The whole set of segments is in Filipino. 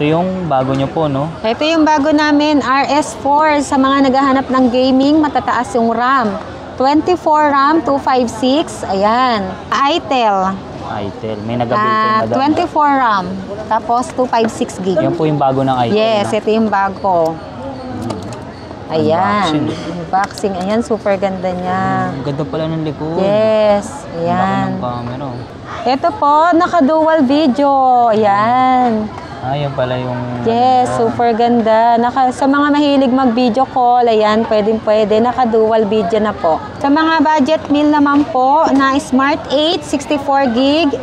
Ito yung bago nyo po, no? Ito yung bago namin, RS4. Sa mga naghahanap ng gaming, matataas yung RAM. 24 RAM, 256. Ayan. Itel. Itel. May nag-build kay madam. 24 RAM. Tapos 256 gig. Yan po yung bago ng Itel. Yes, na. ito yung bago. Ayan. Unboxing. Unboxing. Ayan, super ganda niya. Ang ganda pala ng likod. Yes. Ang laki Ayan. ng camera. Ito po, naka-dual video. Ayan. Yan pala yung... Yes, super ganda. Sa mga mahilig mag-video call, ayan, pwede. Naka-dual video na po. Sa mga budget meal naman po, na Smart 8, 64 gig.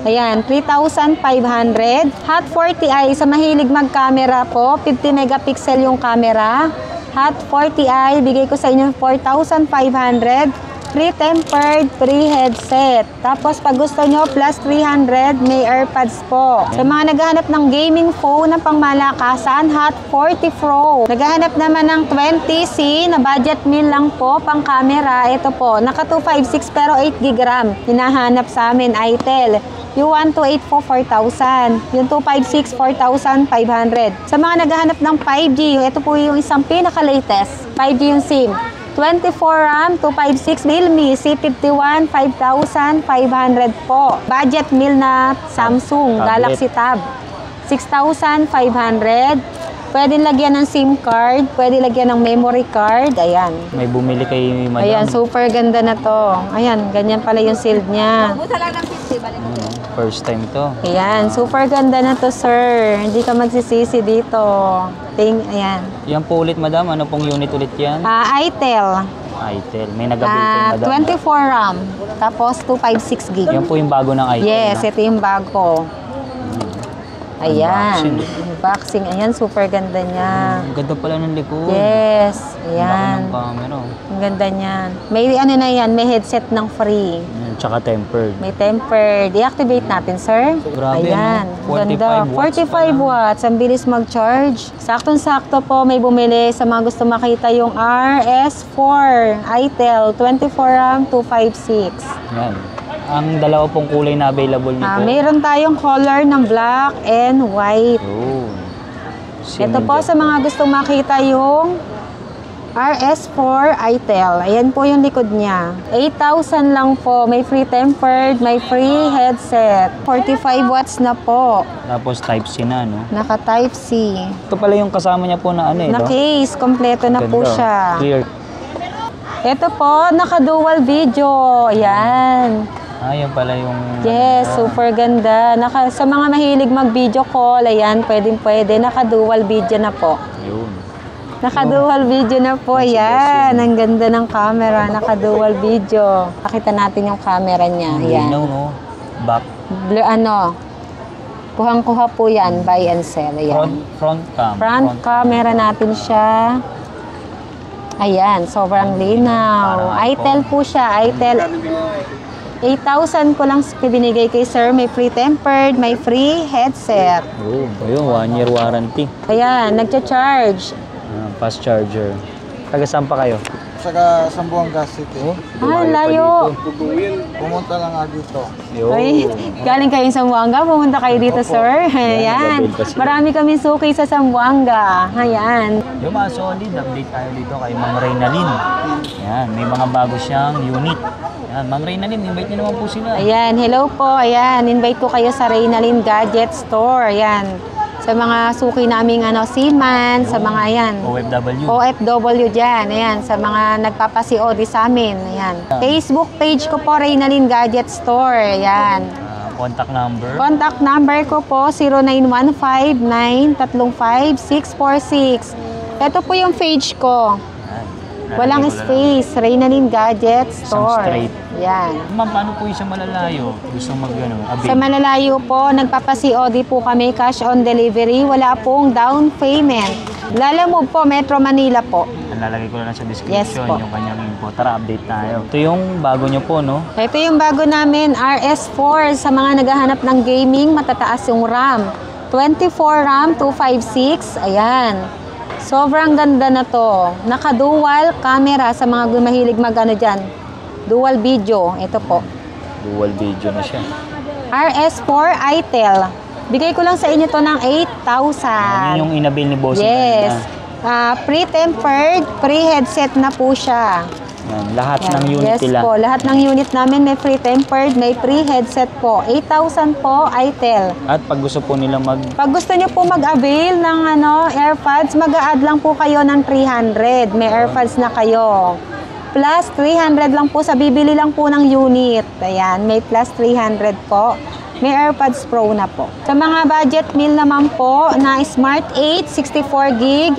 Ayan, 3,500. Hot 40i, sa mahilig mag-camera po, 50 megapixel yung camera. Hot 40i, bigay ko sa inyo 4,500. Free tempered, free headset. Tapos pag gusto nyo, plus 300, may AirPods po. Sa mga naghahanap ng gaming phone na pangmalakasan, Hot 40 Pro. Naghahanap naman ng 20C na budget meal lang po, pang camera. Ito po, naka 256 pero 8 GB RAM. Hinahanap sa amin, Itel. Yung 1284, 4,000. Yung 256, 4,500. Sa mga naghahanap ng 5G, ito po yung isang pinaka-latest. 5G yung SIM. 24 RAM, 256 Realme, C51, 5,500 po. Budget meal na Samsung Galaxy Tab, 6,500. Pwede lagyan ng SIM card, pwede lagyan ng memory card. Ayan. May bumili kay madam. Ayan, super ganda na to. Ayan, ganyan pala yung shield niya. First time to. Ayan, super ganda na to, sir. Hindi ka magsisisi dito. Ayan. Yan po ulit, madam. Ano pong unit ulit yan? Itel. Itel. May nag-build kay madam. 24 RAM. Tapos 256 gig. Yan po yung bago ng Itel. Yes, na. ito yung bago. Ayan. Unboxing. Unboxing. Ayan, super ganda niya. Ang ganda pala ng likod. Yes. Ang laki Ayan. ng camera. Ang ganda niyan. May ano na yan, may headset ng free. Tsaka tempered. May tempered. I-activate natin, sir. Grabe, Ayan. no? 45 Ganda. watts 45 watts. Ang bilis mag-charge. Saktong-sakto po may bumili sa mga gusto makita yung RS4 Itel 24 RAM 256. Yan. Ang dalawa pong kulay na available nito. Mayroon tayong color ng black and white. Yun. Ito po sa mga gustong makita yung RS4 Itel. Ayan po yung likod niya. 8,000 lang po. May free tempered, may free headset. 45 watts na po. Tapos Type-C na, no? Naka Type-C. Ito pala yung kasama niya po na ano, Na no? case. Kompleto na po Ganda. siya. Clear. Ito po, naka-dual video. Ayan. Yan pala yung... Yes, super ganda. Sa mga mahilig mag-video call, ayan, pwede. Naka-dual video na po. Yun. Naka-dual video na po. Ayan. Ang ganda ng camera. Naka-dual video. Pakita natin yung camera niya. Ayan. Linaw, no? Back. Kuhang-kuha po yan. Buy and sell. Ayan. Front cam. Front camera natin siya. Ayan. Sobrang linaw. Itel po siya. Itel. 8,000 ko lang binigay kay sir. May free tempered, may free headset. Ayun, 1 year warranty. Ayan, nagcha-charge. Fast charger. Taga saan pa kayo? Saka Zamboanga City. Layo. Pumunta lang nga dito. Ay, galing kayo sa Zamboanga, pumunta kayo dito, sir. Ayan. Marami kami suki sa Zamboanga. Ayan. Yung mga solid, update tayo dito kay Ma'am Reynalyn. Ayan, may mga bago siyang unit. Ayan, Ma'am Reynalyn, invite niyo naman po sila. Ayan, hello po. Ayan, invite ko kayo sa Reynalyn Gadget Store. Ayan. Sa mga suki naming seaman, sa mga ayan. OFW. OFW dyan. Ayan, sa mga nagpapasi-OD sa amin. Ayan. Facebook page ko po, Reynalyn Gadget Store. Ayan. Contact number. Contact number ko po, 0915-935-646. Ito po yung page ko. Walang space. Reynalyn Gadget Store. straight. Yan. Ma'am, paano po yung sa malalayo? Gusto Sa malalayo po, nagpapasi-OD po kami, cash on delivery. Wala pong down payment. Lalamove po, Metro Manila po. Lalagay ko lang sa description Yes po. yung kanyang info. Tara, update tayo. Ito yung bago nyo po, no? Ito yung bago namin, RS4. Sa mga naghahanap ng gaming, matataas yung RAM. 24 RAM, 256. Ayan. Sobrang ganda na to. Naka-dual camera sa mga mahilig dyan. Dual video. Ito po. Dual video na siya. RS4 Itel. Bigay ko lang sa inyo to ng 8,000. Yun yung inabil ni Bossing Yes. kanina. Pre-tempered, pre-headset na po siya. Yan, lahat Yan. ng unit Yes nila. po, lahat ng unit namin may pre-tempered, may pre-headset po. 8,000 po, ITEL. At pag gusto po nila Pag gusto nyo po mag-avail ng AirPods, mag-a-add lang po kayo ng 300. May AirPods na kayo. Plus 300 lang po sa bibili lang po ng unit. Ayan, may plus 300 po. May AirPods Pro na po. Sa mga budget meal naman po na Smart 8, 64 gig.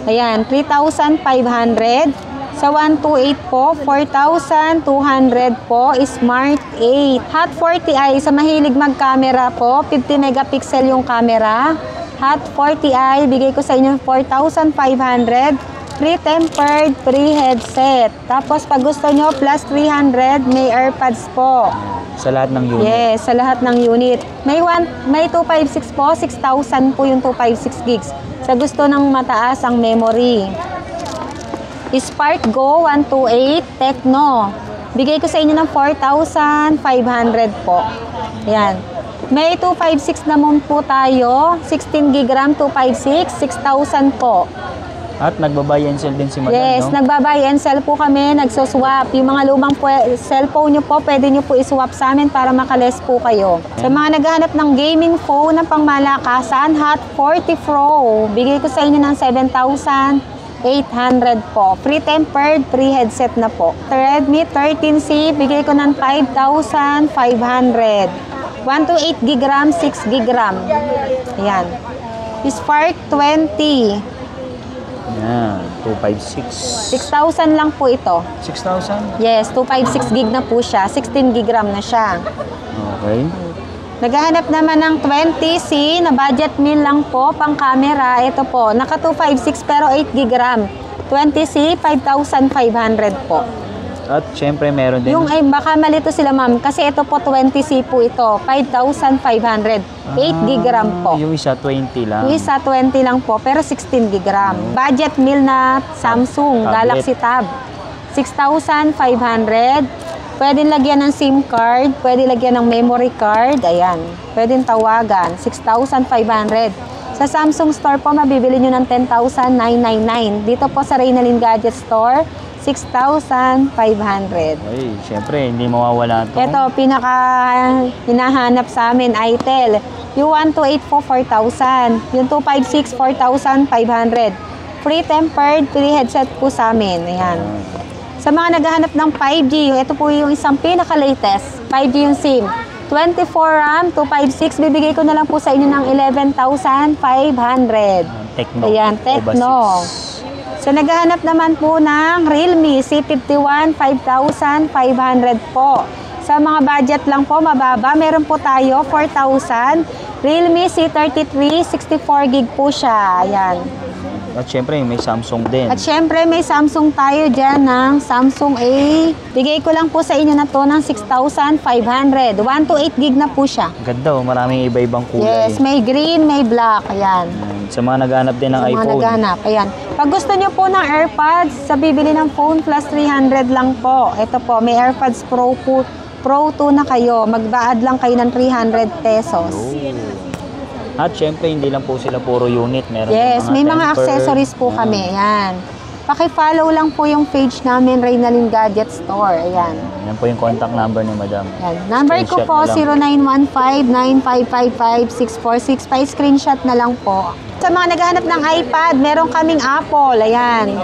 Ayan, 3,500. Sa 128 po, 4,200 po, Smart 8. Hot 40i, sa mahilig mag-camera po, 50 megapixel yung camera. Hot 40i, bigay ko sa inyo 4,500. Pre-tempered, pre-headset. Tapos pag gusto nyo, plus 300, may AirPods po. sa lahat ng unit. Yes, sa lahat ng unit. May 256 po, 6,000 po yung 256 gigs. Sa gusto ng mataas ang memory. Spark Go 128 Tecno. Bigay ko sa inyo ng 4,500 po. Yan. May 256 naman po tayo. 16 gig RAM 256, 6,000 po. At nagbabuy and sell din si Madam, Yes, no? nagbabuy and sell po kami, nagsuswap. Yung mga lumang cellphone nyo po, pwede nyo po iswap sa amin para makales po kayo. Sa mga naghahanap ng gaming phone na pangmalakasan, Hot 40 Pro. Bigay ko sa inyo ng 7,800 po. Pre-tempered, pre-headset na po. Redmi 13C, bigay ko ng 5,500. 128 gig RAM, 6 gig RAM. Ayan. Spark 20. Yan, 256. 6,000 lang po ito. 6,000? Yes, 256 gig na po siya. 16 gig RAM na siya. Okay. Naghahanap naman ng 20C na budget meal lang po, pang camera. Ito po, naka 256 pero 8 gig RAM. 20C, 5,500 po. At syempre meron din. Yung ay baka malito sila ma'am kasi ito po 20C po ito, 5,500. 8 gig RAM po. Yung isa 20 lang. Yung isa 20 lang po pero 16 gig RAM. Budget meal na Samsung Tablet. Galaxy Tab. 6,500. Pwede lagyan ng SIM card, pwede lagyan ng memory card, ayan. Pwede tawagan, 6,500. Sa Samsung Store po, mabibili nyo ng 10,999. Dito po sa Reynalyn Gadget Store, 6,500. Ay, syempre, hindi mawawala ito. Ito, pinaka hinahanap sa amin, ITEL. Yung 128 po, 4,000. Yung 256, 4,500. Free-tempered, free-headset po sa amin. Ayan. Sa mga naghahanap ng 5G, ito po yung isang pinaka-latest. 5G yung SIM. 24 RAM, 256. Bibigay ko na lang po sa inyo ng 11,500. Tecno. Ayan, Tecno. So, naghahanap naman po ng Realme C51, 5,500 po. Sa mga budget lang po, mababa. Meron po tayo, 4,000. Realme C33, 64 gig po siya. Ayan. At syempre, may Samsung din. At syempre, may Samsung tayo dyan ng Samsung A. Bigay ko lang po sa inyo na to ng 6,500. 128 gig na po siya. Ganda, oh, maraming iba-ibang kulay. Yes, may green, may black. Ayan. Sa mga naghahanap din ng Sa mga iPhone. naghahanap. Ayan. Pag gusto nyo po ng AirPods, sa bibili ng phone plus 300 lang po. Ito po, may AirPods Pro 2 na kayo. Magbaad lang kayo ng 300 pesos. At syempre, hindi lang po sila puro unit. Meron Yes, din may mga tempered. accessories po kami. Ayan. Paki-follow lang po yung page namin, Reynalyn Gadget Store. Ayan. Yan po yung contact number ni Madam. Ayan. Number ko po, Screenshot na 0915-9555-646. Pa-screenshot na lang po. Sa mga naghahanap ng iPad, meron kaming Apple. Ayan.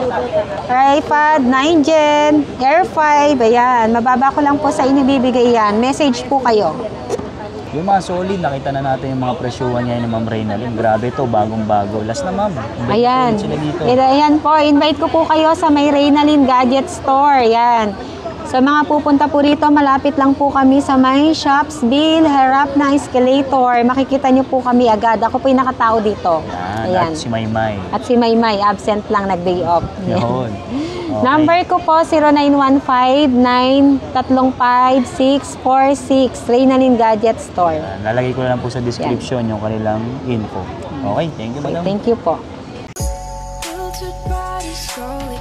iPad 9 Gen, Air 5. Ayan. Mababa ko lang po sa inyo bibigay yan. Message po kayo. Yung mga solid, nakita na natin yung mga presyuhan niya ni Ma'am Reynalyn. Grabe to, bagong-bago. Last na, Ma'am. Invite Ayan. ko sila dito. Ayan po, invite ko po kayo sa may Reynalyn Gadget Store. Ayan. Sa mga pupunta po rito, malapit lang po kami sa may Shopsville, harap ng escalator. Makikita niyo po kami agad. Ako po yung nakatao dito. Yan. At si Maymay. At si Maymay, absent lang, nag-day off. Yun. Okay. Number ko po, 0915-935-646. Reynalyn Gadget Store. Lalagay ko na lang po sa description yung kanilang info. Okay, thank you, Madam. Thank you po. Filtered bodies slowly